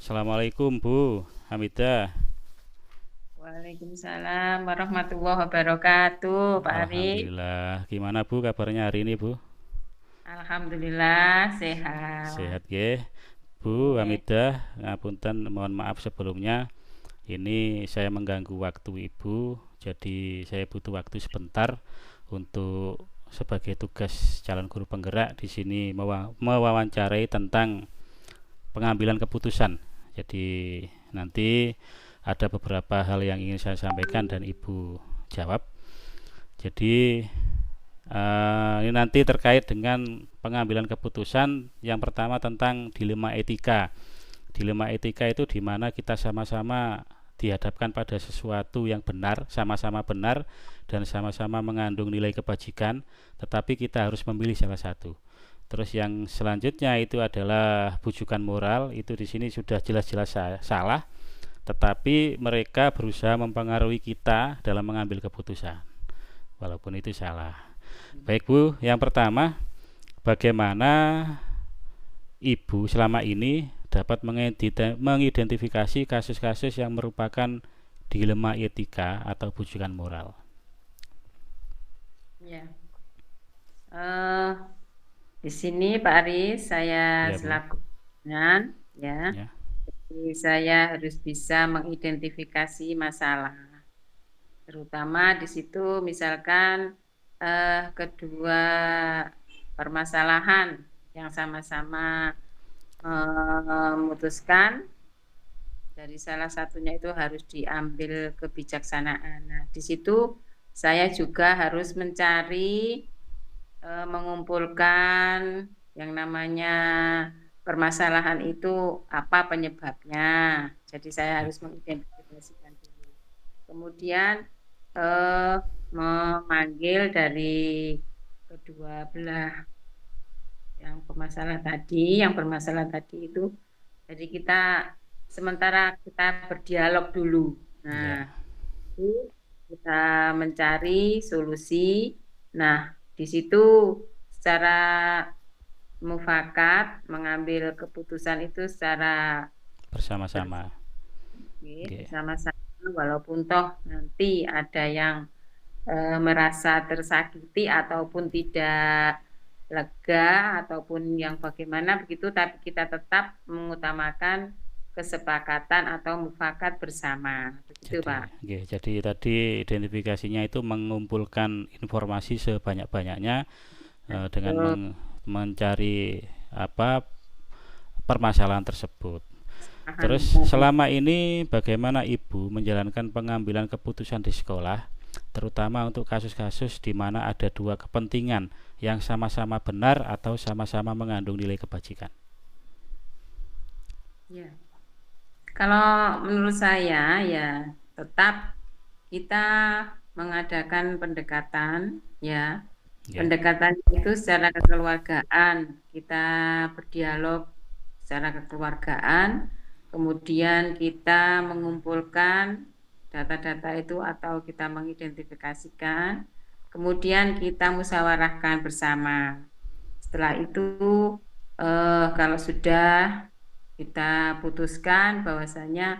Assalamualaikum Bu Hamidah. Waalaikumsalam warahmatullahi wabarakatuh, Pak Ari. Alhamdulillah. Gimana Bu kabarnya hari ini Bu? Alhamdulillah sehat. Sehat ya Bu Oke. Hamidah. Ngapunten, mohon maaf sebelumnya. Ini saya mengganggu waktu Ibu. Jadi saya butuh waktu sebentar untuk sebagai tugas calon guru penggerak di sini mewawancarai tentang pengambilan keputusan. Jadi nanti ada beberapa hal yang ingin saya sampaikan dan Ibu jawab. Jadi ini nanti terkait dengan pengambilan keputusan. Yang pertama tentang dilema etika. Dilema etika itu di mana kita sama-sama dihadapkan pada sesuatu yang benar, sama-sama benar dan sama-sama mengandung nilai kebajikan, tetapi kita harus memilih salah satu. Terus yang selanjutnya itu adalah bujukan moral. Itu di sini sudah jelas-jelas salah, tetapi mereka berusaha mempengaruhi kita dalam mengambil keputusan walaupun itu salah. Baik Bu, yang pertama, bagaimana Ibu selama ini dapat mengidentifikasi kasus-kasus yang merupakan dilema etika atau bujukan moral? Ya. Eh, di sini Pak Ari, saya Ya Bu, selaku pimpinan, ya. ya, Jadi saya harus bisa mengidentifikasi masalah. Terutama di situ misalkan kedua permasalahan yang sama-sama memutuskan dari salah satunya itu harus diambil kebijaksanaan. Nah, di situ saya juga harus mencari, mengumpulkan yang namanya permasalahan itu apa penyebabnya. Jadi saya baik, harus mengidentifikasikan dulu. Kemudian eh, memanggil dari kedua belah yang bermasalah tadi itu. Jadi sementara kita berdialog dulu. ya, Nah, itu kita mencari solusi. Nah, di situ secara mufakat mengambil keputusan itu secara bersama-sama. Oke, bersama-sama, walaupun toh nanti ada yang merasa tersakiti ataupun tidak lega ataupun yang bagaimana begitu, tapi kita tetap mengutamakan kesepakatan atau mufakat bersama begitu jadi, Pak. oke, jadi tadi identifikasinya itu mengumpulkan informasi sebanyak-banyaknya dengan Betul. mencari apa permasalahan tersebut. Paham. Terus selama ini bagaimana Ibu menjalankan pengambilan keputusan di sekolah, terutama untuk kasus-kasus di mana ada dua kepentingan yang sama-sama benar atau sama-sama mengandung nilai kebajikan? Ya, kalau menurut saya ya tetap kita mengadakan pendekatan, ya. Ya, Pendekatan itu secara kekeluargaan, kita berdialog secara kekeluargaan, kemudian kita mengumpulkan data-data itu atau kita mengidentifikasikan, kemudian kita musyawarahkan bersama. Setelah itu, kalau sudah kita putuskan bahwasanya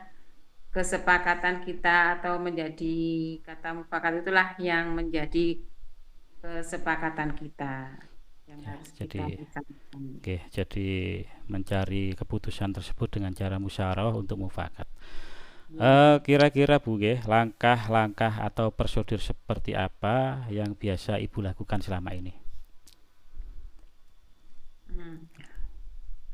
kesepakatan kita atau menjadi kata mufakat itulah yang menjadi kesepakatan kita yang ya, harus kita jadi lakukan. oke, jadi mencari keputusan tersebut dengan cara musyawarah untuk mufakat. Kira-kira Bu, langkah-langkah atau prosedur seperti apa yang biasa Ibu lakukan selama ini? Hmm.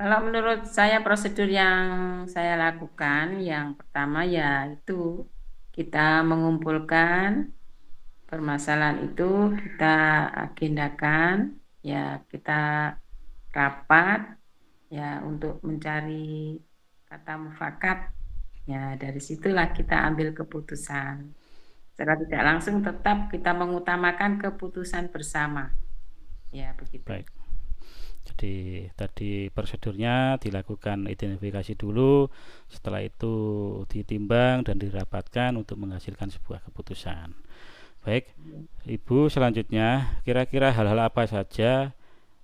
Kalau menurut saya prosedur yang saya lakukan, yang pertama ya itu kita mengumpulkan permasalahan itu, kita agendakan, ya kita rapat ya untuk mencari kata mufakat. Ya, dari situlah kita ambil keputusan. Secara tidak langsung tetap kita mengutamakan keputusan bersama. Ya, begitu. Baik. Jadi tadi prosedurnya dilakukan identifikasi dulu, setelah itu ditimbang dan dirapatkan untuk menghasilkan sebuah keputusan. Baik, Ibu selanjutnya kira-kira hal-hal apa saja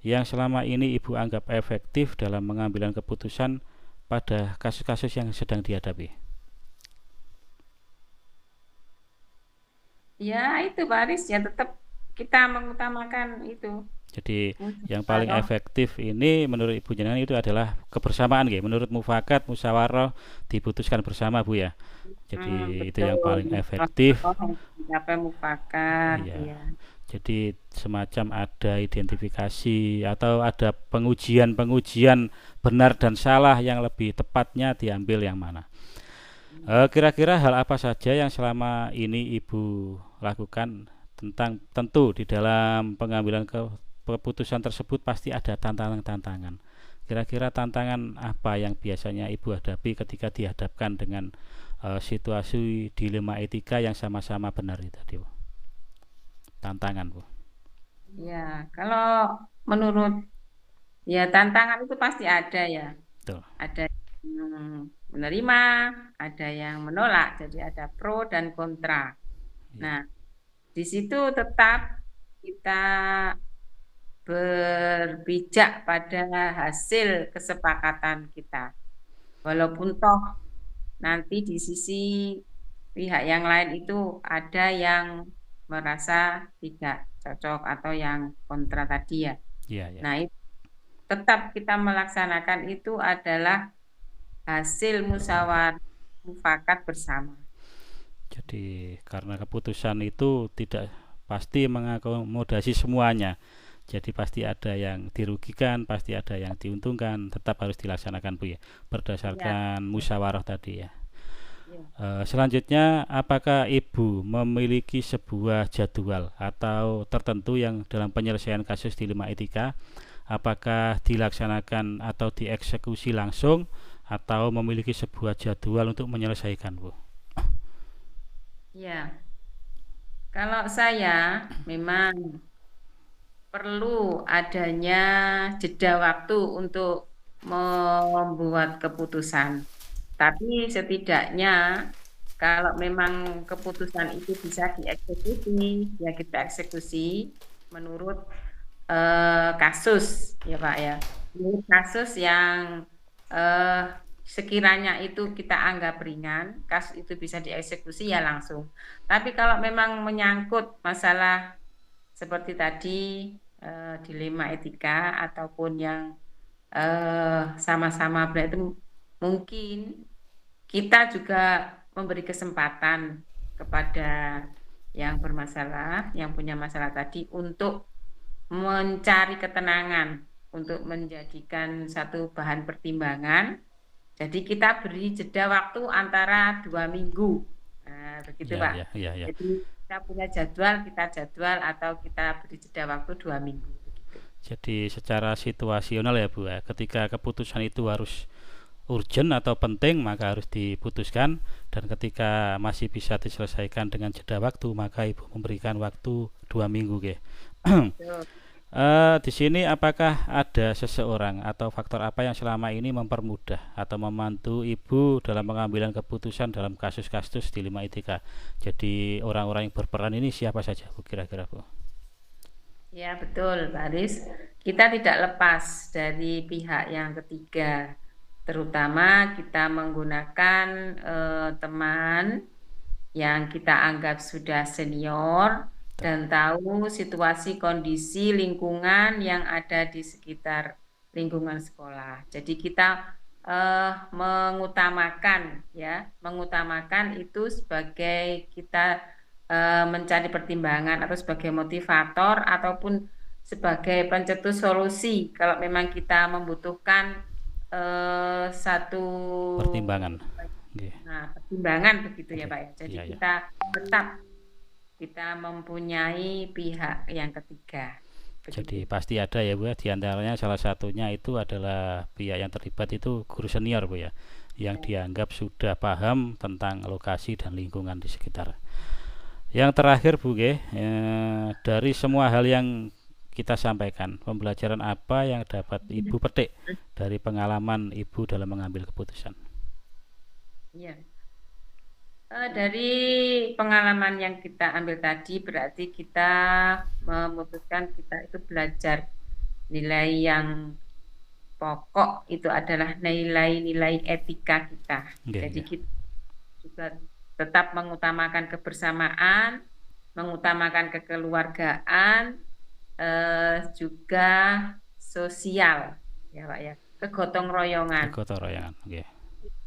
yang selama ini Ibu anggap efektif dalam mengambil keputusan pada kasus-kasus yang sedang dihadapi? Ya itu Pak Aris, ya tetap kita mengutamakan itu Jadi yang paling musyawarah. efektif ini menurut Ibu jenengan itu adalah kebersamaan nggih. Menurut mufakat musyawarah diputuskan bersama Bu ya. Jadi itu yang Betul. paling efektif. Oh, yang dicapai mufakat, Iya. ya. Jadi semacam ada identifikasi atau ada pengujian-pengujian benar dan salah yang lebih tepatnya diambil yang mana. Kira-kira hal apa saja yang selama ini Ibu lakukan tentang tentu di dalam pengambilan keputusan tersebut pasti ada tantangan-tantangan. Kira-kira tantangan apa yang biasanya Ibu hadapi ketika dihadapkan dengan situasi dilema etika yang sama-sama benar itu tadi, Bu? Tantangan, Bu. Ya, kalau menurut ya tantangan itu pasti ada ya. Betul. Ada yang menerima, ada yang menolak. Jadi ada pro dan kontra. Iya. Nah, di situ tetap kita berpijak pada hasil kesepakatan kita. Walaupun toh nanti di sisi pihak yang lain itu ada yang merasa tidak cocok atau yang kontra tadi ya. Iya, ya. Nah, tetap kita melaksanakan itu adalah hasil musyawarah mufakat bersama. Jadi karena keputusan itu tidak pasti mengakomodasi semuanya. Jadi pasti ada yang dirugikan, pasti ada yang diuntungkan, tetap harus dilaksanakan Bu ya, Ya, berdasarkan musyawarah tadi ya. ya. Selanjutnya, apakah Ibu memiliki sebuah jadwal atau tertentu yang dalam penyelesaian kasus dilema etika, apakah dilaksanakan atau dieksekusi langsung atau memiliki sebuah jadwal untuk menyelesaikan, Bu? Ya, kalau saya memang perlu adanya jeda waktu untuk membuat keputusan. Tapi setidaknya kalau memang keputusan itu bisa dieksekusi, ya kita eksekusi menurut kasus, ya Pak ya. Menurut kasus yang eh, sekiranya itu kita anggap ringan, kasus itu bisa dieksekusi ya langsung. Tapi kalau memang menyangkut masalah seperti tadi dilema etika ataupun yang sama-sama benar itu mungkin kita juga memberi kesempatan kepada yang bermasalah, yang punya masalah tadi untuk mencari ketenangan, untuk menjadikan satu bahan pertimbangan. Jadi kita beri jeda waktu antara 2 minggu. Nah, begitu Ya, Pak. ya, ya, ya. Jadi kita punya jadwal, kita jadwal atau kita beri jeda waktu 2 minggu. Begitu. Jadi secara situasional ya Bu ya, ketika keputusan itu harus urgent atau penting maka harus diputuskan, dan ketika masih bisa diselesaikan dengan jeda waktu maka Ibu memberikan waktu 2 minggu ke. Betul. Di sini apakah ada seseorang atau faktor apa yang selama ini mempermudah atau membantu Ibu dalam pengambilan keputusan dalam kasus-kasus dilema etika? Jadi orang-orang yang berperan ini siapa saja Bu kira-kira Bu? Ya, betul, Pak Aris. Kita tidak lepas dari pihak yang ketiga, terutama kita menggunakan teman yang kita anggap sudah senior dan tahu situasi kondisi lingkungan yang ada di sekitar lingkungan sekolah. Jadi kita mengutamakan ya, mengutamakan itu sebagai kita mencari pertimbangan atau sebagai motivator ataupun sebagai pencetus solusi kalau memang kita membutuhkan satu Pertimbangan. Oke. pertimbangan begitu ya Oke. Pak ya. Jadi Iya, ya. kita tetap kita mempunyai pihak yang ketiga. Jadi Begitu. pasti ada ya Bu ya, di antaranya salah satunya itu adalah pihak yang terlibat itu guru senior Bu ya, yang dianggap sudah paham tentang lokasi dan lingkungan di sekitar. Yang terakhir Bu dari semua hal yang kita sampaikan, pembelajaran apa yang dapat Ibu petik dari pengalaman Ibu dalam mengambil keputusan? Iya. Dari pengalaman yang kita ambil tadi berarti kita memutuskan kita itu belajar nilai yang pokok itu adalah nilai-nilai etika kita. Nggih, Jadi nggih. kita juga tetap mengutamakan kebersamaan, mengutamakan kekeluargaan, juga sosial, ya Pak ya, kegotong royongan. Kegotong royongan. Nggih.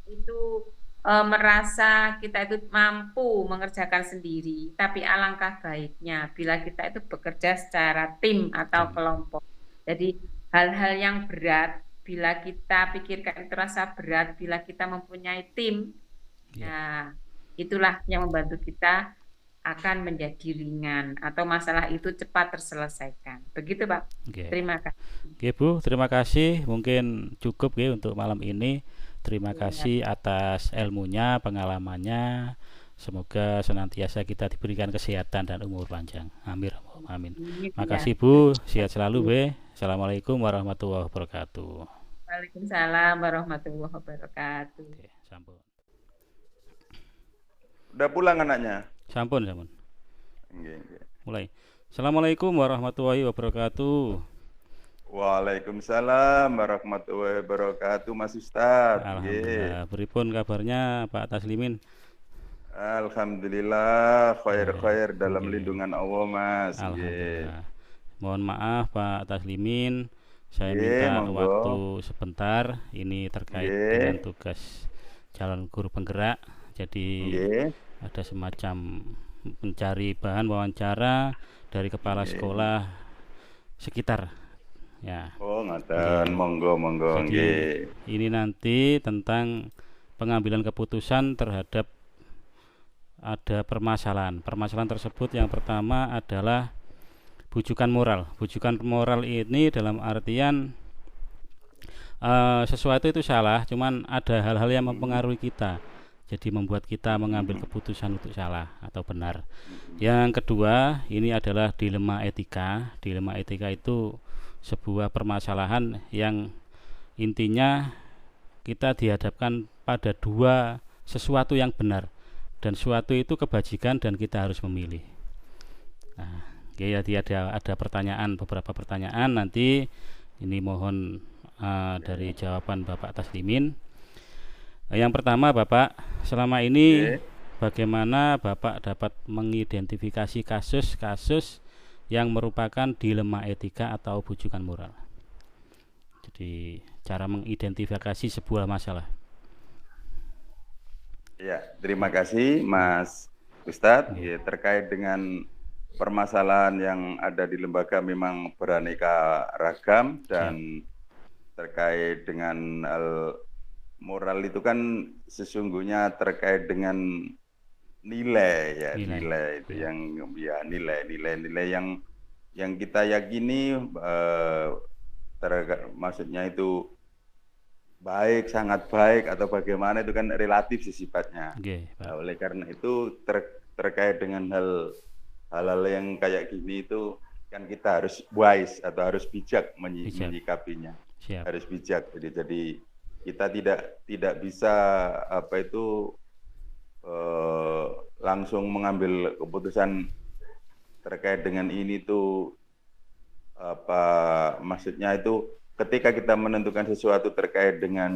Itu merasa kita itu mampu mengerjakan sendiri, tapi alangkah baiknya bila kita itu bekerja secara tim atau Tim. kelompok. Jadi hal-hal yang berat, bila kita pikirkan itu rasa berat, bila kita mempunyai tim, Iya. nah itulah yang membantu kita akan menjadi ringan atau masalah itu cepat terselesaikan. Begitu Pak. Nggih. Terima kasih. Oke Bu, terima kasih. Mungkin cukup ya untuk malam ini. Terima Ya, kasih atas ilmunya, pengalamannya. Semoga senantiasa kita diberikan kesehatan dan umur panjang. Amin. Amin. ya. Makasih Bu, sehat selalu Be. Assalamualaikum warahmatullahi wabarakatuh. Waalaikumsalam warahmatullahi wabarakatuh. Oke, sampun. Udah pulang anaknya? Sampun, sampun. Nggih, nggih. Mulai. Assalamualaikum warahmatullahi wabarakatuh. Waalaikumsalam warahmatullahi wabarakatuh, Mas Ustadz. Nggih. Alhamdulillah. Pripun kabarnya Pak Taslimin? Alhamdulillah khair dalam Nggih. lindungan Allah, Mas. Nggih. Alhamdulillah. Mohon maaf Pak Taslimin, saya Nggih, minta monggo. waktu sebentar. Ini terkait Nggih. dengan tugas calon guru penggerak. Jadi Nggih. ada semacam mencari bahan wawancara dari kepala Nggih. sekolah sekitar. Ya. Oh, ngaten. Monggo, monggo. Jadi Nggih. ini nanti tentang pengambilan keputusan terhadap ada permasalahan. Permasalahan tersebut yang pertama adalah bujukan moral. Bujukan moral ini dalam artian sesuatu itu salah, cuman ada hal-hal yang mempengaruhi kita. Jadi membuat kita mengambil keputusan untuk salah atau benar. Yang kedua, ini adalah dilema etika. Dilema etika itu sebuah permasalahan yang intinya kita dihadapkan pada dua sesuatu yang benar, dan suatu itu kebajikan dan kita harus memilih. Nah, jadi ada pertanyaan, beberapa pertanyaan nanti ini mohon dari jawaban Bapak Taslimin. Yang pertama Bapak, selama ini bagaimana Bapak dapat mengidentifikasi kasus-kasus yang merupakan dilema etika atau bujukan moral? Jadi cara mengidentifikasi sebuah masalah. Ya, terima kasih Mas Ustadz. Ya, terkait dengan permasalahan yang ada di lembaga memang beraneka ragam, dan terkait dengan moral itu kan sesungguhnya terkait dengan nilai ya, nilai itu yang ya nilai yang kita yakini maksudnya itu baik, sangat baik atau bagaimana itu kan relatif sih sifatnya. Nah, oleh karena itu terkait dengan hal-hal yang kayak gini itu kan kita harus wise atau harus bijak menyikapinya. Harus bijak. Jadi kita tidak bisa langsung mengambil keputusan terkait dengan ini tuh maksudnya itu ketika kita menentukan sesuatu terkait dengan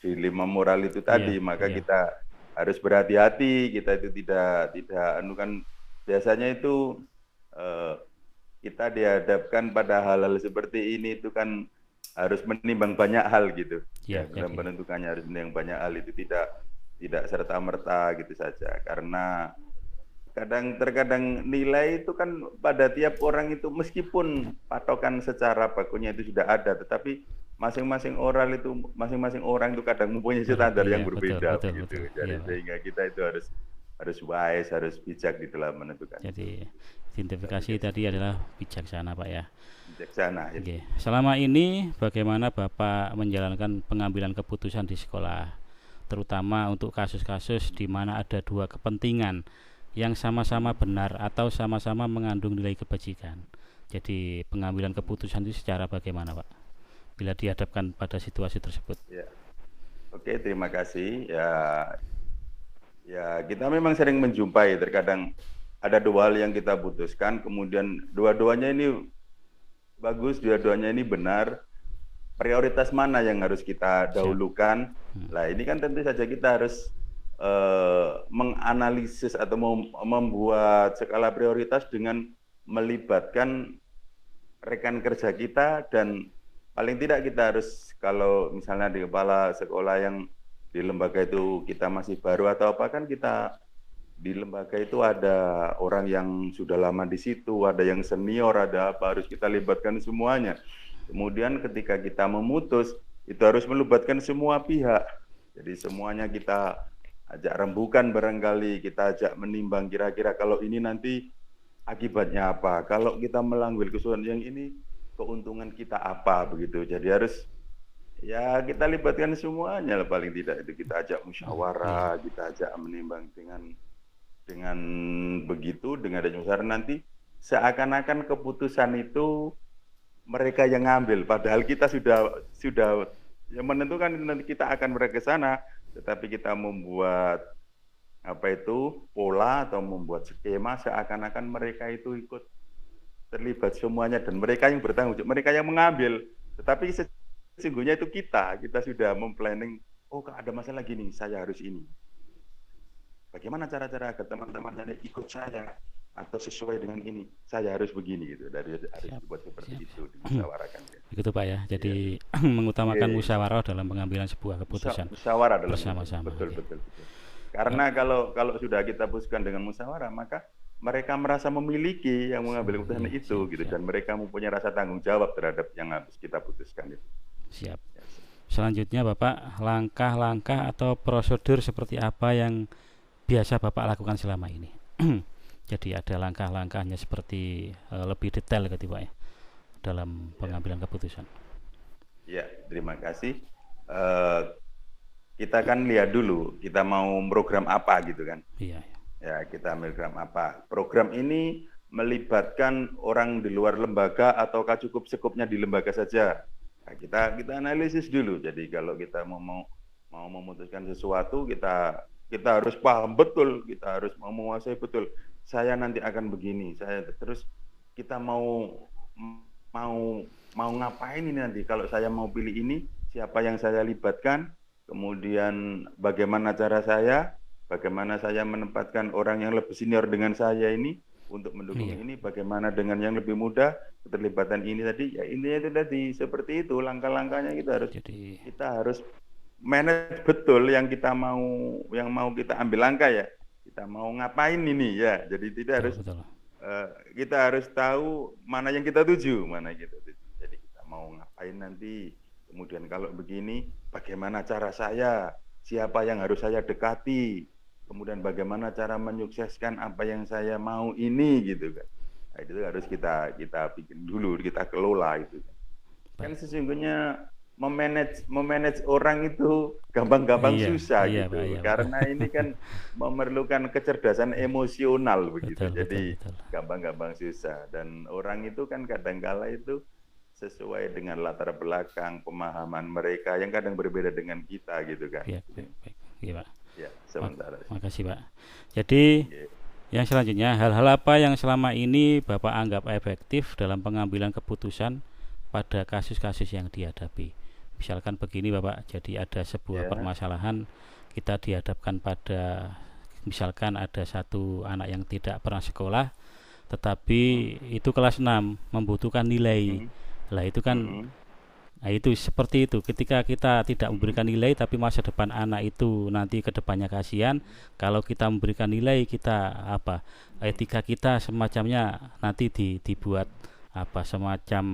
dilema moral itu tadi, maka kita harus berhati-hati. Kita itu tidak kan biasanya itu kita dihadapkan pada hal-hal seperti ini itu kan harus menimbang banyak hal gitu. Dalam penentukannya harus menimbang banyak hal, itu tidak serta-merta gitu saja. Karena terkadang nilai itu kan pada tiap orang itu meskipun patokan secara bakunya itu sudah ada, tetapi masing-masing orang itu kadang mempunyai standar yang berbeda, betul. Jadi sehingga kita itu harus wise, harus bijak di dalam menentukan. Jadi identifikasi tadi adalah bijaksana Pak ya. Bijaksana. Ya. Selama ini bagaimana Bapak menjalankan pengambilan keputusan di sekolah, terutama untuk kasus-kasus di mana ada dua kepentingan yang sama-sama benar atau sama-sama mengandung nilai kebajikan. Jadi pengambilan keputusan itu secara bagaimana Pak bila dihadapkan pada situasi tersebut? Ya. Oke, terima kasih. Ya kita memang sering menjumpai terkadang ada dua hal yang kita putuskan, kemudian dua-duanya ini bagus, dua-duanya ini benar, prioritas mana yang harus kita dahulukan. Nah, ini kan tentu saja kita harus menganalisis atau membuat skala prioritas dengan melibatkan rekan kerja kita, dan paling tidak kita harus, kalau misalnya di kepala sekolah yang di lembaga itu kita masih baru atau apa, kan kita di lembaga itu ada orang yang sudah lama di situ, ada yang senior, ada apa, harus kita libatkan semuanya. Kemudian ketika kita memutus, itu harus melibatkan semua pihak. Jadi semuanya kita ajak rembukan barangkali, kita ajak menimbang kira-kira kalau ini nanti akibatnya apa, kalau kita mengambil keputusan yang ini keuntungan kita apa, begitu. Jadi harus ya kita libatkan semuanya lah, paling tidak itu kita ajak musyawarah, kita ajak menimbang dengan begitu, dengan adanya musyawarah nanti seakan-akan keputusan itu mereka yang ngambil, padahal kita sudah yang menentukan nanti kita akan mereka ke sana, tetapi kita membuat pola atau membuat skema seakan-akan mereka itu ikut terlibat semuanya dan mereka yang bertanggung jawab, mereka yang mengambil. Tetapi sesungguhnya itu kita sudah memplanning, oh ada masalah gini, saya harus ini. Bagaimana cara-cara agar teman-teman ikut saya atau sesuai dengan ini, saya harus begini gitu. Dari harus dibuat seperti itu, dimusyawarahkan. Begitu Pak ya. Jadi mengutamakan musyawarah dalam pengambilan sebuah keputusan. Musyawarah dalam bersama-sama. Betul. Karena kalau sudah kita putuskan dengan musyawarah, maka mereka merasa memiliki yang mengambil keputusan itu gitu, dan mereka mempunyai rasa tanggung jawab terhadap yang harus kita putuskan itu. Siap. Selanjutnya Bapak, langkah-langkah atau prosedur seperti apa yang biasa Bapak lakukan selama ini? Jadi ada langkah-langkahnya seperti lebih detail gitu Pak ya, dalam pengambilan keputusan. Ya, terima kasih. Kita kan lihat dulu kita mau program apa gitu kan. Iya. Ya, kita program apa. Program ini melibatkan orang di luar lembaga ataukah cukup sekupnya di lembaga saja. Nah, kita analisis dulu. Jadi kalau kita mau memutuskan sesuatu, kita harus paham betul, kita harus menguasai betul. Saya nanti akan begini, terus kita mau ngapain ini nanti, kalau saya mau pilih ini, siapa yang saya libatkan, kemudian bagaimana cara bagaimana saya menempatkan orang yang lebih senior dengan saya ini untuk mendukung ini, bagaimana dengan yang lebih muda, keterlibatan ini tadi, ya intinya itu tadi, seperti itu langkah-langkahnya kita harus manage betul yang mau kita ambil langkah ya. Kita mau ngapain ini ya. Jadi kita harus tahu mana yang kita tuju, Jadi kita mau ngapain nanti. Kemudian kalau begini, bagaimana cara saya? Siapa yang harus saya dekati? Kemudian bagaimana cara menyukseskan apa yang saya mau ini gitu kan. Nah, itu harus kita bikin dulu, kita kelola itu. Kan sesungguhnya memanage orang itu gampang-gampang susah gitu. Karena ini kan memerlukan kecerdasan emosional begitu. Jadi gampang-gampang susah, dan orang itu kan kadang-kala itu sesuai dengan latar belakang pemahaman mereka yang kadang berbeda dengan kita gitu kan. Iya, Pak. Ya, sementara. Makasih Pak. Jadi yang selanjutnya, hal-hal apa yang selama ini Bapak anggap efektif dalam pengambilan keputusan pada kasus-kasus yang dihadapi? Misalkan begini Bapak, jadi ada sebuah permasalahan, kita dihadapkan pada, misalkan ada satu anak yang tidak pernah sekolah, tetapi itu kelas 6, membutuhkan nilai. Lah itu kan, nah itu seperti itu, ketika kita tidak memberikan nilai, tapi masa depan anak itu nanti ke depannya kasihan. Kalau kita memberikan nilai, kita etika kita semacamnya nanti dibuat semacam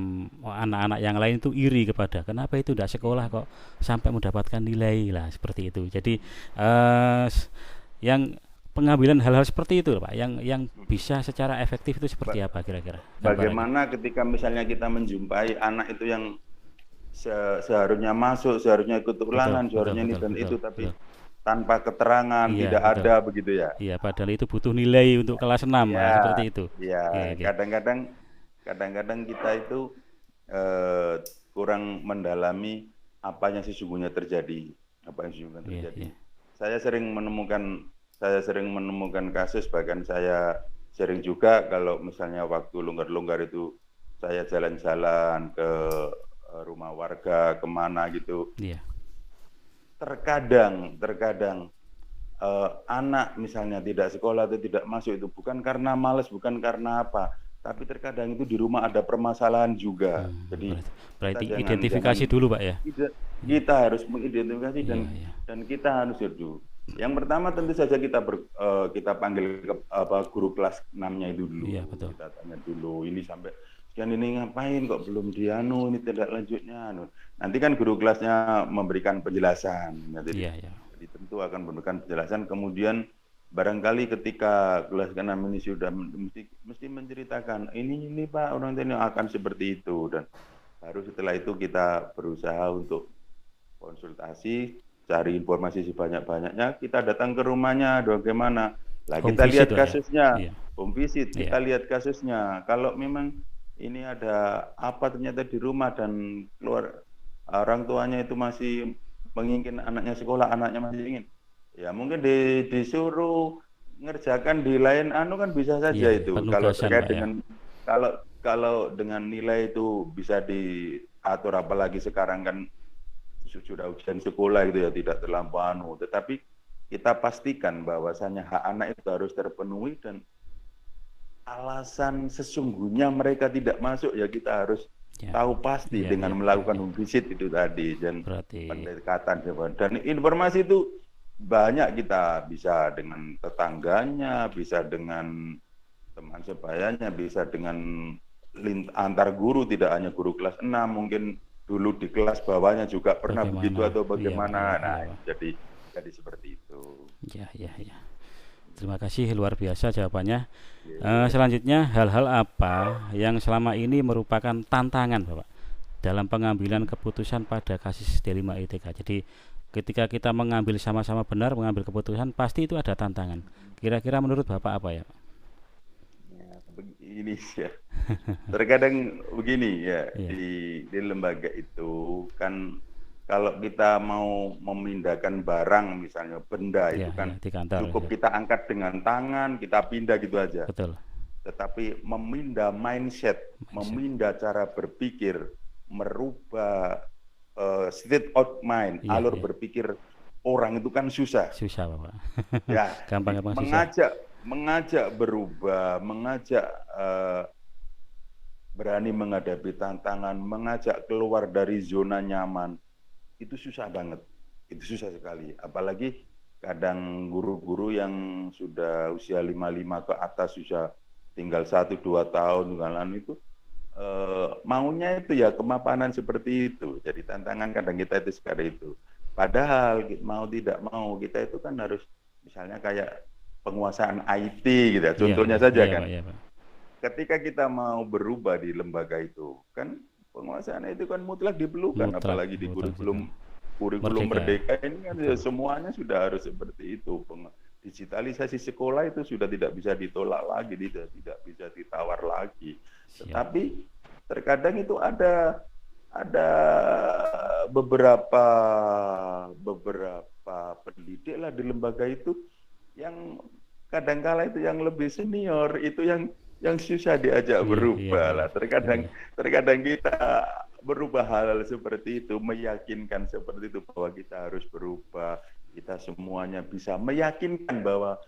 anak-anak yang lain itu iri kepada, kenapa itu tidak sekolah kok sampai mendapatkan nilai lah, seperti itu. Jadi yang pengambilan hal-hal seperti itu Pak, yang bisa secara efektif itu seperti apa kira-kira? Bagaimana ketika misalnya kita menjumpai anak itu yang seharusnya masuk, seharusnya ikut ulangan, seharusnya ini dan itu, tapi tanpa keterangan, tidak ada begitu ya? Iya, padahal itu butuh nilai untuk kelas 6 seperti itu. Iya, kadang-kadang kita itu kurang mendalami apa yang sesungguhnya terjadi, Saya sering menemukan kasus, bahkan saya sering juga kalau misalnya waktu longgar-longgar itu saya jalan-jalan ke rumah warga kemana gitu. Iya. Terkadang anak misalnya tidak sekolah atau tidak masuk itu bukan karena malas, bukan karena apa, tapi terkadang itu di rumah ada permasalahan juga. Jadi berarti kita identifikasi dulu Pak ya. Kita harus mengidentifikasi dan kita harus dulu. Yang pertama tentu saja kita panggil guru kelas 6-nya itu dulu. Iya, betul. Kita tanya dulu, ini sampai sekian ini ngapain kok belum ini tidak lanjutnya. Nanti kan guru kelasnya memberikan penjelasan. Jadi tentu akan memberikan penjelasan. Kemudian barangkali ketika kelas 6 ini sudah mesti menceritakan ini Pak, orang ini akan seperti itu, dan baru setelah itu kita berusaha untuk konsultasi, cari informasi sebanyak-banyaknya, kita datang ke rumahnya, bagaimana. Lah kita lihat kasusnya, home visit, kita lihat kasusnya. Kalau memang ini ada apa ternyata di rumah dan keluar orang tuanya itu masih menginginkan anaknya sekolah, anaknya masih ingin, ya mungkin disuruh ngerjakan di lain kan bisa saja itu. Kalau terkait dengan kalau dengan nilai itu bisa diatur, apalagi sekarang kan sudah ujian sekolah itu ya, tidak terlampau tetapi kita pastikan bahwasanya hak anak itu harus terpenuhi, dan alasan sesungguhnya mereka tidak masuk ya kita harus tahu pasti dengan melakukan home visit itu tadi, dan pendekatan dan informasi itu banyak, kita bisa dengan tetangganya, bisa dengan teman sebayanya, bisa dengan antar guru, tidak hanya guru kelas 6, mungkin dulu di kelas bawahnya juga pernah begitu atau bagaimana. Jadi seperti itu. Ya. Terima kasih, luar biasa jawabannya. Selanjutnya, hal-hal apa yang selama ini merupakan tantangan Bapak dalam pengambilan keputusan pada kasus D5 ETK? Jadi ketika kita mengambil sama-sama benar, mengambil keputusan, pasti itu ada tantangan. Kira-kira menurut Bapak apa ya? Begini ya, terkadang begini ya, di lembaga itu kan kalau kita mau memindahkan barang, misalnya benda itu kan cukup kita angkat dengan tangan, kita pindah gitu aja. Betul. Tetapi memindah mindset, memindah cara berpikir, merubah state of mind, alur berpikir orang itu kan susah. Susah Bapak. Ya, gampang susah. Mengajak berubah, mengajak berani menghadapi tantangan, mengajak keluar dari zona nyaman, itu susah banget, itu susah sekali. Apalagi kadang guru-guru yang sudah usia 55 ke atas, sudah tinggal 1-2 tahun itu maunya itu ya kemapanan seperti itu. Jadi tantangan kadang kita itu seperti itu. Padahal mau tidak mau kita itu kan harus misalnya kayak penguasaan IT gitu ya, contohnya saja kan. Ketika kita mau berubah di lembaga itu, kan penguasaan itu kan mutlak diperlukan, apalagi di kurikulum Merdeka ini kan semuanya sudah harus seperti itu. Digitalisasi sekolah itu sudah tidak bisa ditolak lagi, tidak bisa ditawar lagi. Tetapi terkadang itu ada beberapa pendidik lah di lembaga itu yang kadang-kala itu yang lebih senior, itu yang susah diajak berubah lah. Terkadang kita berubah hal seperti itu, meyakinkan seperti itu bahwa kita harus berubah, kita semuanya bisa, meyakinkan bahwa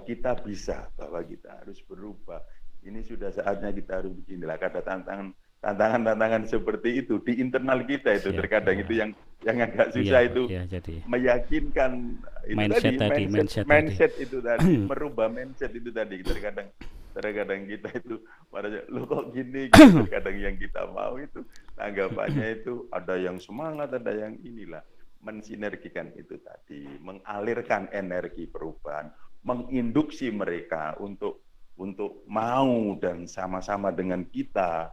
kita bisa, bahwa kita harus berubah. Ini sudah saatnya kita harus beginilah. Ada tantangan seperti itu di internal kita itu. Terkadang itu yang agak susah itu jadi meyakinkan itu mindset itu tadi, merubah mindset itu tadi. Terkadang kita itu lo kok gini, gitu. Terkadang yang kita mau itu tanggapannya itu ada yang semangat, ada yang inilah, mensinergikan itu tadi, mengalirkan energi perubahan, menginduksi mereka untuk mau dan sama-sama dengan kita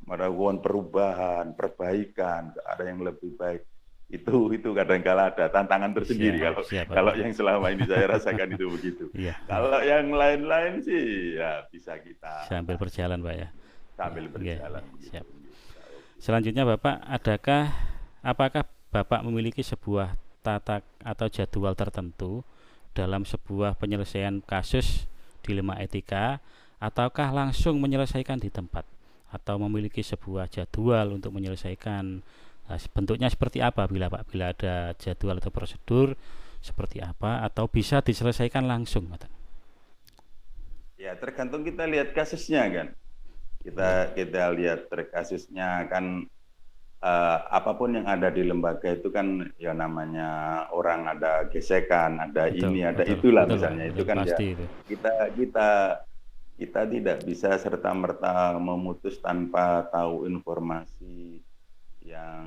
melakukan perubahan, perbaikan, ada yang lebih baik. Itu kadang-kala ada tantangan tersendiri. Kalau yang selama ini saya rasakan itu begitu. Kalau yang lain-lain sih ya bisa kita sambil berjalan Pak ya. Sambil berjalan. Siap. Selanjutnya Bapak, apakah Bapak memiliki sebuah tata atau jadwal tertentu dalam sebuah penyelesaian kasus dilema etika, ataukah langsung menyelesaikan di tempat? atau memiliki sebuah jadwal untuk menyelesaikan. Nah, bentuknya seperti apa bila ada jadwal atau prosedur seperti apa, atau bisa diselesaikan langsung? Ya, tergantung kita lihat kasusnya kan. Kita lihat kasusnya kan, apapun yang ada di lembaga itu kan ya namanya orang ada gesekan, ada betul, ini, ada itulah betul, misalnya betul, itu kan ya itu. Kita tidak bisa serta-merta memutus tanpa tahu informasi yang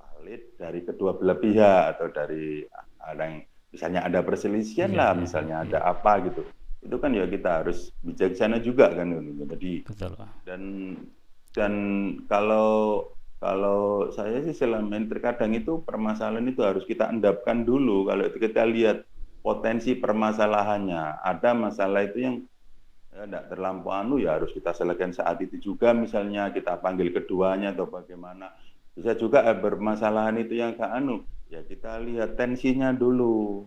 valid dari kedua belah pihak, atau dari ada yang misalnya ada perselisihan lah, misalnya ada apa gitu. Itu kan ya kita harus bijaksana juga kan. Jadi dan kalau saya sih selama ini terkadang itu permasalahan itu harus kita endapkan dulu. Kalau kita lihat potensi permasalahannya, ada masalah itu yang tidak terlampau ya harus kita selesaikan saat itu juga, misalnya kita panggil keduanya atau bagaimana. Bisa juga bermasalahan itu yang ya kita lihat tensinya dulu.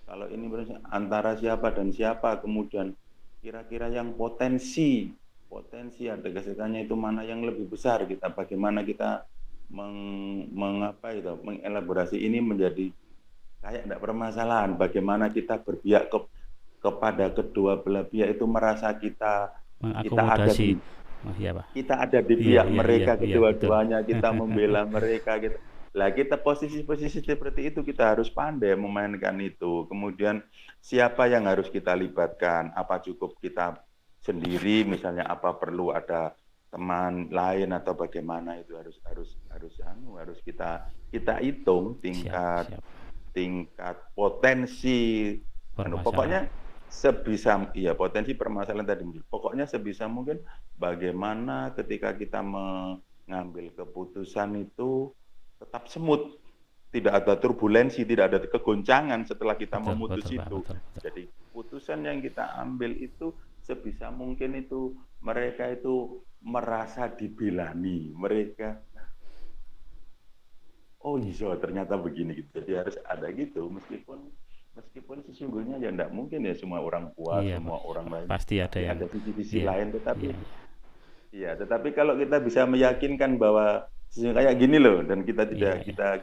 Kalau ini antara siapa dan siapa, kemudian kira-kira yang potensi ada gesekannya itu mana yang lebih besar, kita bagaimana kita mengelaborasi ini menjadi kayak tidak permasalahan, bagaimana kita berpihak kepada kedua belah pihak itu merasa kita ada di pihak mereka kedua-duanya, kita membela mereka gitu. Lah kita posisi-posisi seperti itu kita harus pandai memainkan itu. Kemudian siapa yang harus kita libatkan? Apa cukup kita sendiri misalnya, apa perlu ada teman lain atau bagaimana, itu harus kita hitung tingkat potensi. Pokoknya potensi permasalahan tadi. Pokoknya sebisa mungkin bagaimana ketika kita mengambil keputusan itu tetap smooth, tidak ada turbulensi, tidak ada kegoncangan setelah kita memutus itu. Jadi putusan yang kita ambil itu sebisa mungkin itu mereka itu merasa dibelani, mereka ternyata begini gitu. Jadi harus ada gitu, meskipun sesungguhnya ya tidak mungkin ya semua orang puas, semua orang lain pasti ada sisi lain, tetapi kalau kita bisa meyakinkan bahwa kayak gini loh, dan kita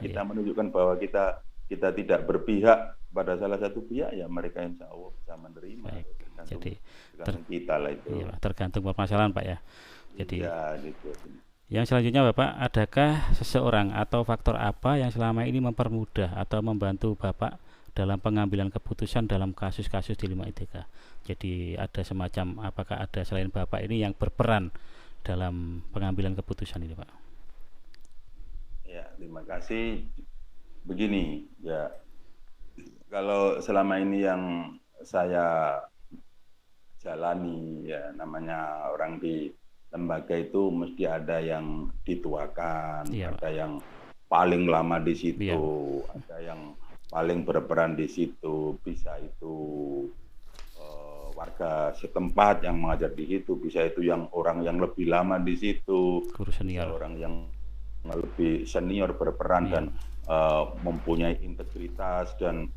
kita menunjukkan bahwa kita tidak berpihak pada salah satu pihak, ya mereka insya Allah bisa menerima. Jadi kita lah itu. Iya, tergantung permasalahan Pak ya. Jadi gitu. Yang selanjutnya Bapak, adakah seseorang atau faktor apa yang selama ini mempermudah atau membantu Bapak dalam pengambilan keputusan dalam kasus-kasus di 5ITK? Jadi ada semacam, apakah ada selain Bapak ini yang berperan dalam pengambilan keputusan ini Pak? Ya, terima kasih. Begini, ya, kalau selama ini yang saya jalani, ya namanya orang di lembaga itu mesti ada yang dituakan, ada yang paling lama di situ, ada yang paling berperan di situ, bisa itu warga setempat yang mengajar di situ, bisa itu yang orang yang lebih lama di situ, guru senior, orang yang lebih senior berperan dan mempunyai integritas dan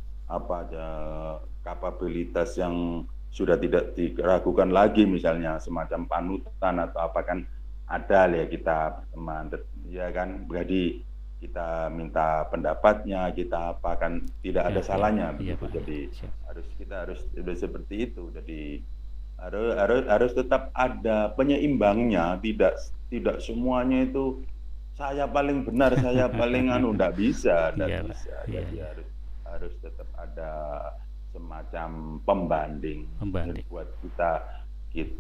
kapabilitas yang sudah tidak diragukan lagi, misalnya semacam panutan atau apa kan ada ya, kita teman ya kan, jadi kita minta pendapatnya, kita apa kan tidak ada salahnya begitu. Jadi kita harus seperti itu. Jadi harus tetap ada penyeimbangnya, tidak semuanya itu saya paling benar, saya paling enggak bisa, Jadi harus tetap ada semacam pembanding.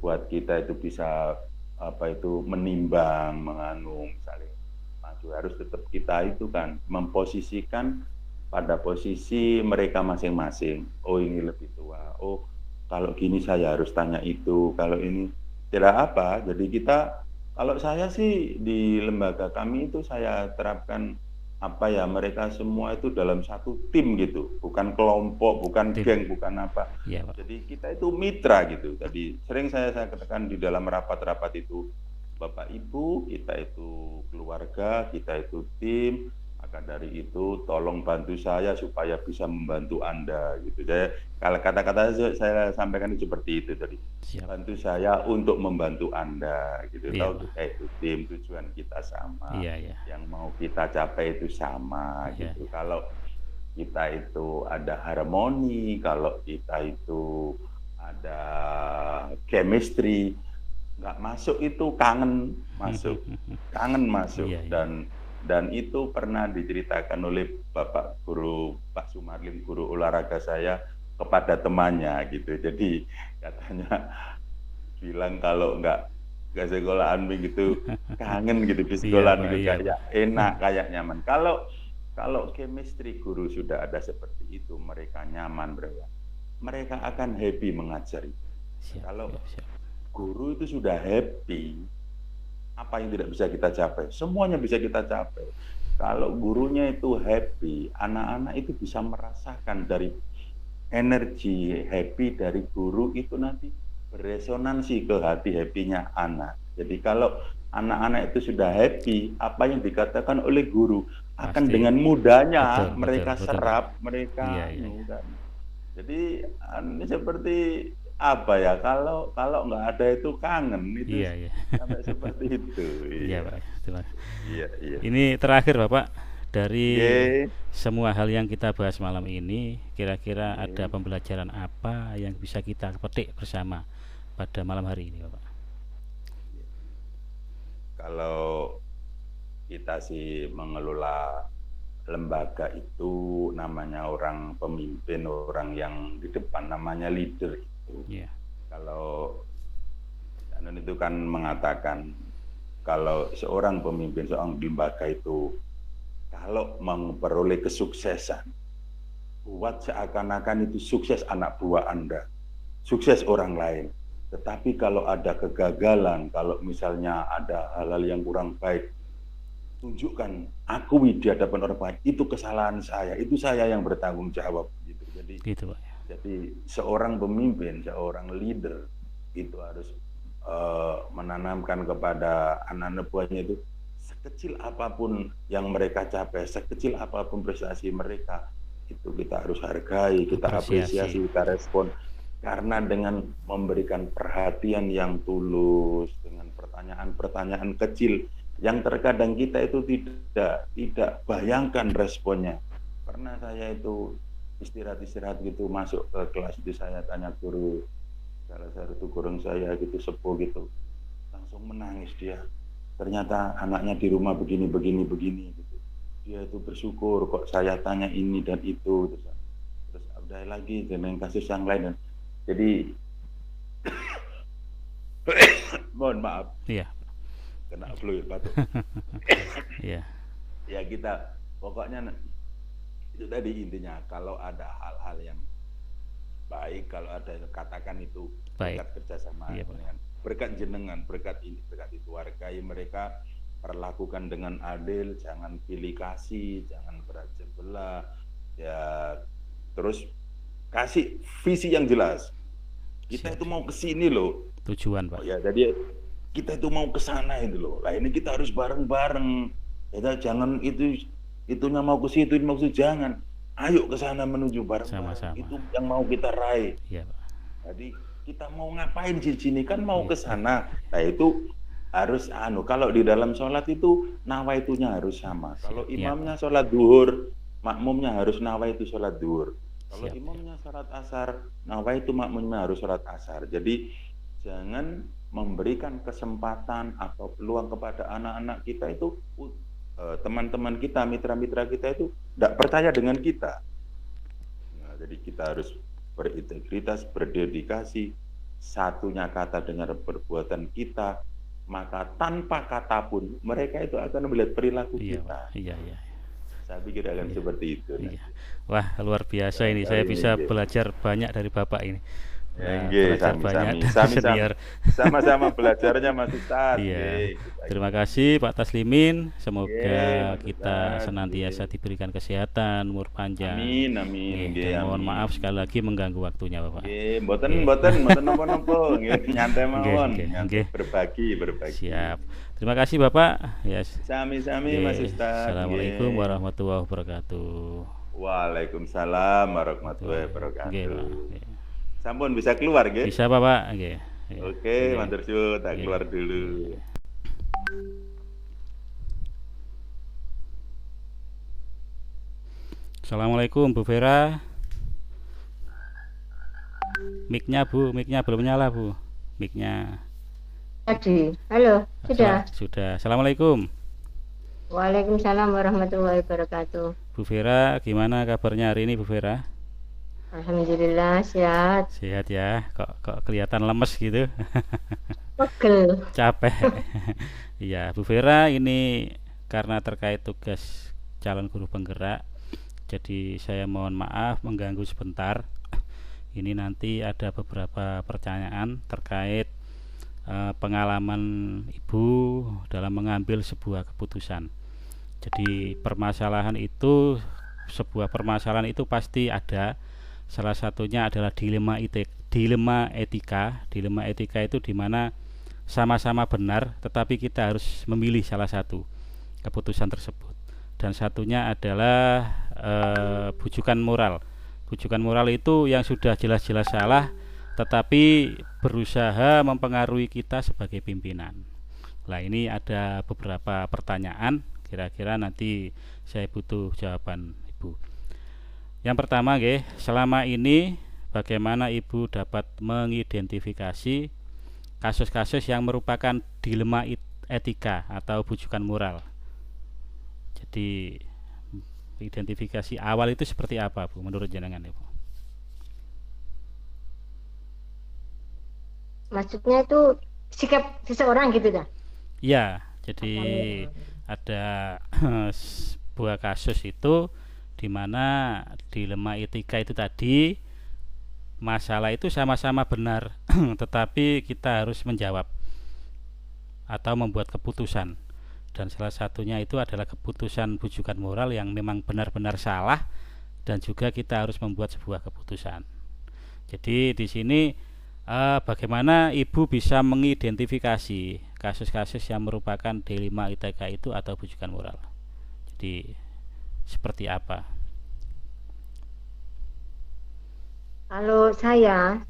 buat kita itu bisa menimbang, misalnya maju, harus tetap kita itu kan memposisikan pada posisi mereka masing-masing. Oh ini lebih tua, oh kalau gini saya harus tanya itu, kalau ini tidak apa. Jadi kalau saya sih di lembaga kami itu saya terapkan mereka semua itu dalam satu tim gitu, bukan kelompok, bukan geng, bukan apa. Jadi kita itu mitra gitu. Jadi sering saya katakan di dalam rapat-rapat itu, Bapak Ibu, kita itu keluarga, kita itu tim, Maka dari itu tolong bantu saya supaya bisa membantu Anda gitu. Kalau kata-kata saya sampaikan seperti itu tadi. Siap. Bantu saya untuk membantu Anda gitu. Iya, Tahu kita itu tim, tujuan kita sama. Iya. Yang mau kita capai itu sama gitu. Kalau kita itu ada harmoni, kalau kita itu ada chemistry, nggak masuk itu kangen masuk. Iya. Dan itu pernah diceritakan oleh Bapak Guru Pak Sumarlim, guru olahraga saya kepada temannya gitu. Jadi katanya bilang kalau nggak sekolahan begitu kangen gitu di sekolah gitu, kayak enak, kayak nyaman. Kalau chemistry guru sudah ada seperti itu, mereka nyaman, mereka akan happy mengajari. Kalau guru itu sudah happy, apa yang tidak bisa kita capai? Semuanya bisa kita capai. Kalau gurunya itu happy, anak-anak itu bisa merasakan dari energi happy dari guru itu nanti beresonansi ke hati happy-nya anak. Jadi kalau anak-anak itu sudah happy, apa yang dikatakan oleh guru akan dengan mudahnya mereka serap, mereka. Jadi ini seperti apa ya, kalau nggak ada itu kangen itu sampai seperti itu. Iya Pak. Iya. Ini terakhir Bapak, dari semua hal yang kita bahas malam ini, kira-kira ada pembelajaran apa yang bisa kita petik bersama pada malam hari ini Bapak? Kalau kita sih mengelola lembaga itu namanya orang pemimpin, orang yang di depan, namanya leader itu. Kalau itu kan mengatakan kalau seorang pemimpin, seorang lembaga itu kalau memperoleh kesuksesan, buat seakan-akan itu sukses anak buah Anda, sukses orang lain. Tetapi kalau ada kegagalan, kalau misalnya ada hal-hal yang kurang baik, tunjukkan, akui di hadapan orang lain, itu kesalahan saya, itu saya yang bertanggung jawab gitu. Jadi seorang pemimpin, seorang leader itu harus menanamkan kepada anak-anak buahnya itu, sekecil apapun yang mereka capai, sekecil apapun prestasi mereka, itu kita harus hargai, kita apresiasi, kita respon. Karena dengan memberikan perhatian yang tulus, dengan pertanyaan-pertanyaan kecil yang terkadang kita itu tidak bayangkan responnya. Pernah saya itu istirahat gitu, masuk ke kelas itu, saya tanya guru, salah satu guru saya gitu, sepuh gitu, langsung menangis dia. Ternyata anaknya di rumah begini gitu. Dia itu bersyukur kok saya tanya ini dan itu, terus ada lagi dengan kasus yang lain. Jadi mohon maaf. Iya. Kena flu batuk. Iya. Ya kita pokoknya itu tadi intinya, kalau ada hal-hal yang baik, kalau ada katakan itu berkat kerjasama dengan berkat jenengan, berkat ini, berkat itu, hargai mereka, perlakukan dengan adil, jangan pilih kasih, jangan berajak belah, ya terus kasih visi yang jelas. Kita itu mau ke sini loh. Tujuan, Pak. Ya, jadi kita itu mau ke sana itu loh. Lah ini kita harus bareng-bareng. Kita jangan itunya mau ke situ, mau ke situ, jangan. Ayo ke sana menuju bareng-bareng. Itu yang mau kita raih. Iya, Pak. Jadi kita mau ngapain di sini kan mau ke sana. Nah itu harus kalau di dalam sholat itu nawaitunya harus sama. Kalau imamnya sholat duhur, makmumnya harus nawaitu sholat duhur. Kalau imamnya sholat asar, nawaitu makmumnya harus sholat asar. Jadi jangan memberikan kesempatan atau peluang kepada anak-anak kita itu, teman-teman kita, mitra-mitra kita itu tidak percaya dengan kita. Nah, jadi kita harus berintegritas, berdedikasi, satunya kata dengan perbuatan kita, maka tanpa kata pun mereka itu akan melihat perilaku kita. Iya. Saya pikir akan seperti itu. Iya. Wah, luar biasa ini. Saya bisa belajar banyak dari Bapak ini. Nggih, belajar banyak sami-sami. dari Sami-sami. senior. Sama-sama belajarnya Mas Ustadz. Iya. Nggih, kita Terima kasih Pak Taslimin. Nggih, Semoga Mas kita Ustadz. senantiasa Nggih. diberikan kesehatan, umur panjang. Amin, amin. Nggih, Nggih, dan mohon amin. maaf sekali lagi mengganggu waktunya Bapak. Nggih, mboten Nggih. mboten napa-napa. Nggih, nyantai mawon. Nggih, Nyantai, nggih. berbagi. Siap. Terima kasih Bapak. Ya. Sami-sami Mas Nggih. Ustadz. Assalamualaikum Nggih. warahmatullahi wabarakatuh. Waalaikumsalam warahmatullahi Nggih, wabarakatuh. Pak. Nggih. Sampun bisa keluar nggih? Bisa Bapak? Nggih. Nggih. Oke, Nggih. matur suwun, tak Nggih. keluar dulu. Assalamualaikum Bu Vera. Mic-nya Bu, mic-nya belum nyala Bu. Mic-nya. Tadi, halo, sudah. Sudah. Assalamualaikum. Waalaikumsalam warahmatullahi wabarakatuh. Bu Vera, gimana kabarnya hari ini Bu Vera? Alhamdulillah sehat. Sehat ya. Kok kelihatan lemes gitu. Pegel. Capek. Iya, Bu Vera, ini karena terkait tugas calon guru penggerak. Jadi saya mohon maaf mengganggu sebentar. Ini nanti ada beberapa pertanyaan terkait pengalaman Ibu dalam mengambil sebuah keputusan. Jadi sebuah permasalahan itu pasti ada. Salah satunya adalah dilema etika. Dilema etika itu di mana sama-sama benar, tetapi kita harus memilih salah satu keputusan tersebut. Dan satunya adalah bujukan moral. Bujukan moral itu yang sudah jelas-jelas salah, tetapi berusaha mempengaruhi kita sebagai pimpinan. Nah, ini ada beberapa pertanyaan, kira-kira nanti saya butuh jawaban Ibu. Yang pertama, selama ini bagaimana Ibu dapat mengidentifikasi kasus-kasus yang merupakan dilema etika atau bujukan moral? Jadi identifikasi awal itu seperti apa Bu menurut jenengan Ibu? Maksudnya itu sikap seseorang gitu dah? Ya, jadi ada sebuah kasus itu di mana dilema etika itu tadi, masalah itu sama-sama benar tetapi kita harus menjawab atau membuat keputusan, dan salah satunya itu adalah keputusan bujukan moral yang memang benar-benar salah, dan juga kita harus membuat sebuah keputusan. Jadi di sini bagaimana Ibu bisa mengidentifikasi kasus-kasus yang merupakan dilema etika itu atau bujukan moral? Jadi seperti apa? Kalau saya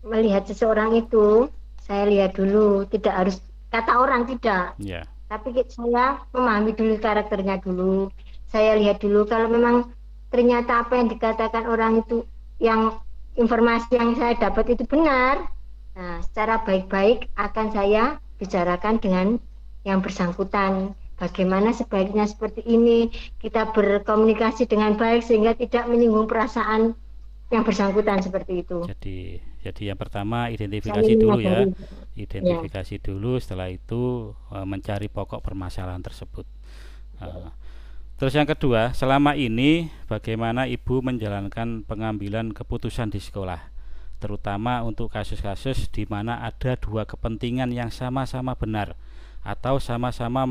melihat seseorang itu, saya lihat dulu, tidak harus kata orang, tidak. Tapi saya memahami dulu karakternya dulu. Saya lihat dulu kalau memang ternyata apa yang dikatakan orang itu, yang informasi yang saya dapat itu benar. Nah, secara baik-baik akan saya bicarakan dengan yang bersangkutan. Bagaimana sebaiknya seperti ini, kita berkomunikasi dengan baik sehingga tidak menyinggung perasaan yang bersangkutan seperti itu. Jadi yang pertama identifikasi dulu ya. Identifikasi dulu, setelah itu mencari pokok permasalahan tersebut. Terus yang kedua, selama ini bagaimana Ibu menjalankan pengambilan keputusan di sekolah, terutama untuk kasus-kasus di mana ada dua kepentingan yang sama-sama benar atau sama-sama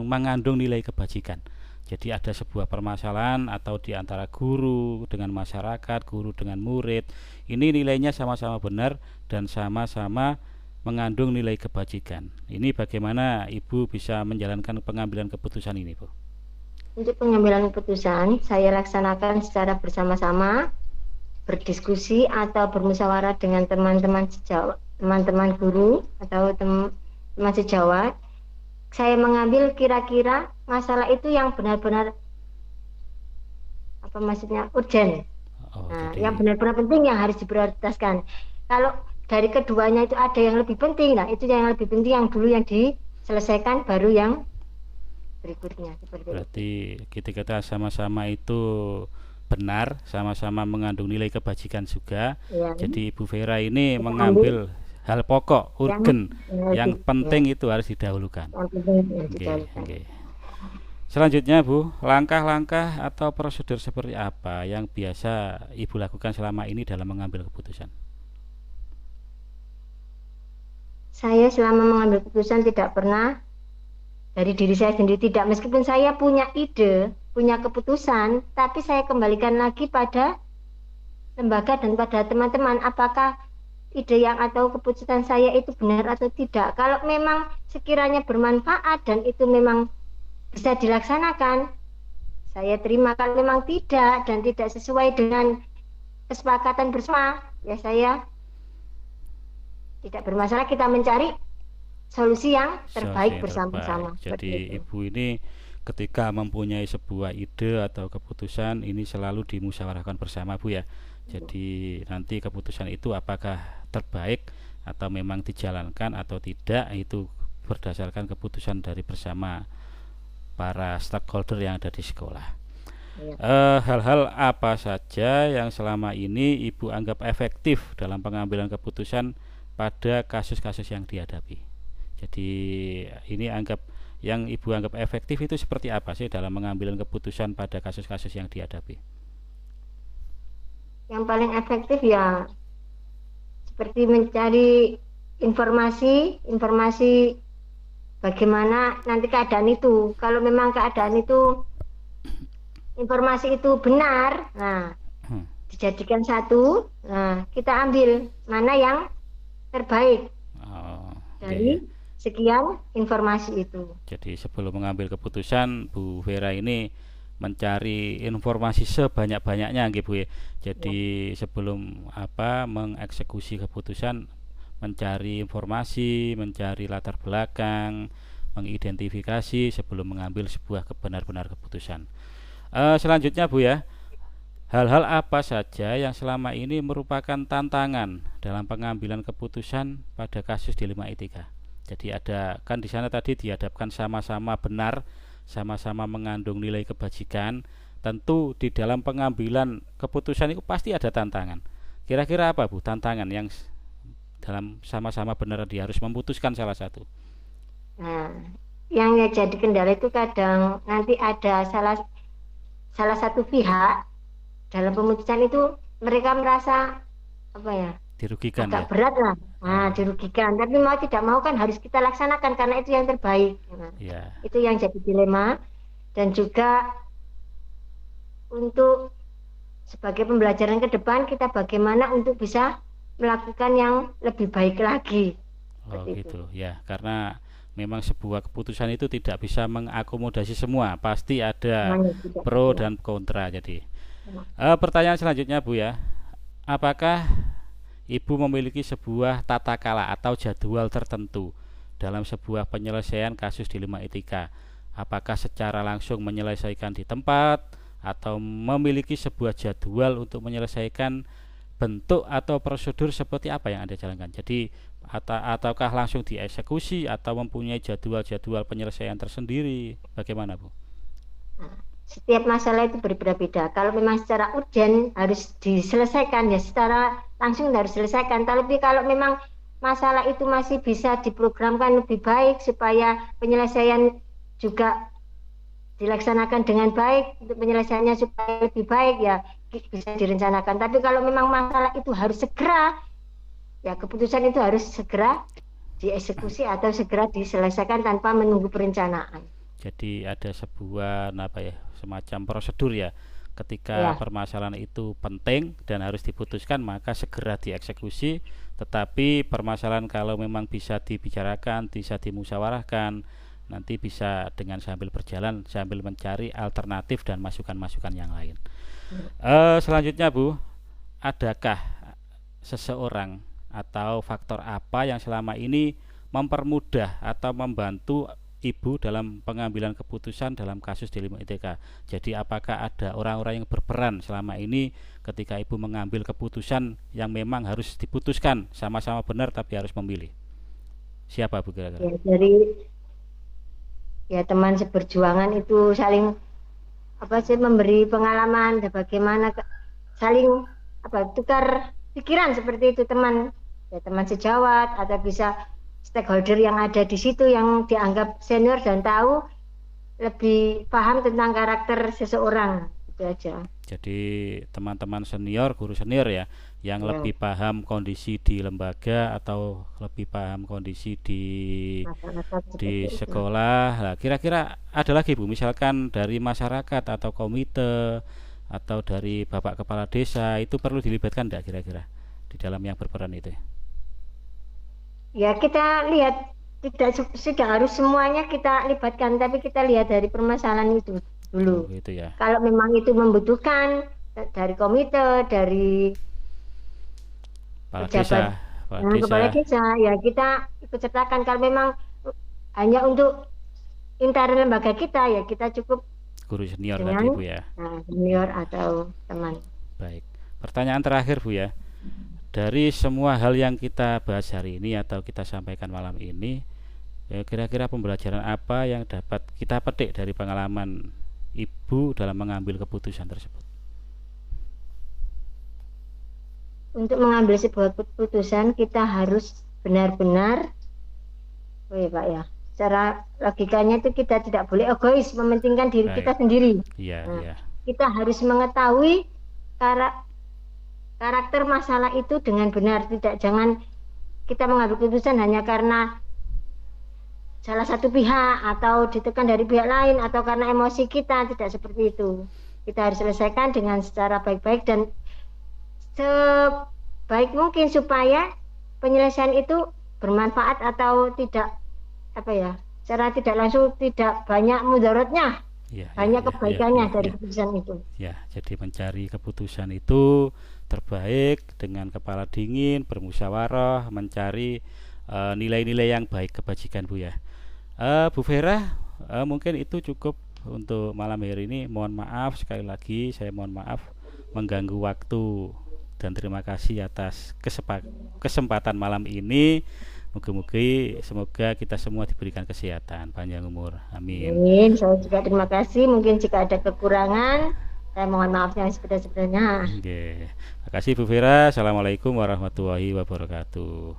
mengandung nilai kebajikan. Jadi ada sebuah permasalahan atau di antara guru dengan masyarakat, guru dengan murid, ini nilainya sama-sama benar dan sama-sama mengandung nilai kebajikan. Ini bagaimana Ibu bisa menjalankan pengambilan keputusan ini, Bu? Untuk pengambilan keputusan saya laksanakan secara bersama-sama, berdiskusi atau bermusyawarah dengan teman-teman sejawat, teman-teman guru atau teman sejawat. Saya mengambil kira-kira masalah itu yang benar-benar urgent. Yang benar-benar penting yang harus diprioritaskan. Kalau dari keduanya itu ada yang lebih penting, nah itu yang lebih penting yang dulu yang diselesaikan, baru yang berikutnya. Berarti kita sama-sama itu benar, sama-sama mengandung nilai kebajikan juga. Jadi Ibu Vera ini mengambil hal pokok, urgen, yang penting itu harus didahulukan. Selanjutnya Bu, langkah-langkah atau prosedur seperti apa yang biasa Ibu lakukan selama ini dalam mengambil keputusan? Saya selama mengambil keputusan tidak pernah dari diri saya sendiri, tidak, meskipun saya punya ide, punya keputusan, tapi saya kembalikan lagi pada lembaga dan pada teman-teman, apakah ide yang atau keputusan saya itu benar atau tidak. Kalau memang sekiranya bermanfaat dan itu memang bisa dilaksanakan, saya terima. Kalau memang tidak dan tidak sesuai dengan kesepakatan bersama, ya saya tidak bermasalah, kita mencari solusi yang terbaik bersama-sama. Jadi Ibu ini ketika mempunyai sebuah ide atau keputusan ini selalu dimusyawarahkan bersama Bu ya. Jadi nanti keputusan itu apakah terbaik atau memang dijalankan atau tidak, itu berdasarkan keputusan dari bersama para stakeholder yang ada di sekolah. Hal-hal apa saja yang selama ini Ibu anggap efektif dalam pengambilan keputusan pada kasus-kasus yang dihadapi? Jadi ini yang Ibu anggap efektif itu seperti apa sih dalam mengambil keputusan pada kasus-kasus yang dihadapi? Yang paling efektif ya seperti mencari informasi bagaimana nanti keadaan itu. Kalau memang keadaan itu, informasi itu benar, nah dijadikan satu, nah kita ambil mana yang terbaik dari sekian informasi itu. Jadi sebelum mengambil keputusan, Bu Vera ini mencari informasi sebanyak-banyaknya nggih Bu. Jadi sebelum mengeksekusi keputusan, mencari informasi, mencari latar belakang, mengidentifikasi sebelum mengambil sebuah benar-benar keputusan. Selanjutnya Bu ya, hal-hal apa saja yang selama ini merupakan tantangan dalam pengambilan keputusan pada kasus dilema etika? Jadi ada kan di sana tadi dihadapkan sama-sama benar, sama-sama mengandung nilai kebajikan. Tentu di dalam pengambilan keputusan itu pasti ada tantangan. Kira-kira apa Bu tantangan yang dalam sama-sama benar dia harus memutuskan salah satu? Nah, yang jadi kendala itu kadang nanti ada salah satu pihak dalam pemutusan itu mereka merasa dirugikan, agak berat lah, dirugikan. Tapi mau tidak mau kan harus kita laksanakan karena itu yang terbaik. Itu yang jadi dilema. Dan juga untuk sebagai pembelajaran ke depan kita bagaimana untuk bisa melakukan yang lebih baik lagi. Gitu ya, karena memang sebuah keputusan itu tidak bisa mengakomodasi semua, pasti ada pro dan kontra. Jadi pertanyaan selanjutnya Bu ya, apakah Ibu memiliki sebuah tata kala atau jadwal tertentu dalam sebuah penyelesaian kasus dilema etika? Apakah secara langsung menyelesaikan di tempat atau memiliki sebuah jadwal untuk menyelesaikan? Bentuk atau prosedur seperti apa yang Anda jalankan? Jadi ataukah langsung dieksekusi atau mempunyai jadwal-jadwal penyelesaian tersendiri? Bagaimana Bu? Setiap masalah itu berbeda-beda. Kalau memang secara urgen harus diselesaikan, ya secara langsung harus diselesaikan. Tapi kalau memang masalah itu masih bisa diprogramkan lebih baik supaya penyelesaian juga dilaksanakan dengan baik, untuk penyelesaiannya supaya lebih baik, ya bisa direncanakan. Tapi kalau memang masalah itu harus segera, ya keputusan itu harus segera dieksekusi atau segera diselesaikan tanpa menunggu perencanaan. Jadi ada sebuah semacam prosedur ya, ketika permasalahan itu penting dan harus diputuskan maka segera dieksekusi. Tetapi permasalahan kalau memang bisa dibicarakan, bisa dimusyawarahkan, nanti bisa dengan sambil berjalan sambil mencari alternatif dan masukan-masukan yang lain. Selanjutnya Bu, adakah seseorang atau faktor apa yang selama ini mempermudah atau membantu Ibu dalam pengambilan keputusan dalam kasus dilema etika? Jadi apakah ada orang-orang yang berperan selama ini ketika Ibu mengambil keputusan yang memang harus diputuskan sama-sama benar tapi harus memilih? Siapa Bu kira-kira? Ya, dari teman seperjuangan itu saling memberi pengalaman dan bagaimana saling tukar pikiran seperti itu, teman sejawat atau bisa stakeholder yang ada di situ yang dianggap senior dan tahu lebih paham tentang karakter seseorang. Itu aja. Jadi teman-teman senior, guru senior ya, yang lebih paham kondisi di lembaga atau lebih paham kondisi di sekolah. Nah, kira-kira ada lagi Bu, misalkan dari masyarakat atau komite atau dari Bapak Kepala Desa, itu perlu dilibatkan enggak kira-kira di dalam yang berperan itu? Ya, kita lihat tidak harus semuanya kita libatkan, tapi kita lihat dari permasalahan itu dulu. Gitu ya. Kalau memang itu membutuhkan dari komite, dari pejabat kepala desa, ya kita ikut sertakan. Kalau memang hanya untuk internal lembaga kita, ya kita cukup guru senior tadi Bu ya. Senior atau teman. Baik. Pertanyaan terakhir Bu ya. Dari semua hal yang kita bahas hari ini atau kita sampaikan malam ini, kira-kira pembelajaran apa yang dapat kita petik dari pengalaman Ibu dalam mengambil keputusan tersebut? Untuk mengambil sebuah keputusan kita harus benar-benar, Pak ya, secara logikanya itu kita tidak boleh egois mementingkan diri kita sendiri. Kita harus mengetahui karakter masalah itu dengan benar. Jangan kita mengambil keputusan hanya karena salah satu pihak atau ditekan dari pihak lain atau karena emosi kita. Tidak seperti itu. Kita harus selesaikan dengan secara baik-baik dan sebaik mungkin supaya penyelesaian itu bermanfaat atau tidak secara tidak langsung, tidak banyak mudaratnya. Banyak kebaikannya dari keputusan itu. Ya, jadi mencari keputusan itu terbaik dengan kepala dingin, bermusyawarah, mencari nilai-nilai yang baik, kebajikan Bu ya. Bu Vera, mungkin itu cukup untuk malam hari ini. Mohon maaf sekali lagi, saya mohon maaf mengganggu waktu dan terima kasih atas kesempatan malam ini. Moga-moga semoga kita semua diberikan kesehatan, panjang umur. Amin. Amin. Saya juga terima kasih. Mungkin jika ada kekurangan, saya mohon maaf yang sebenarnya. Oke. Terima kasih Bu Vera. Assalamualaikum warahmatullahi wabarakatuh.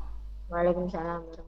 Waalaikumsalam warahmatullahi wabarakatuh.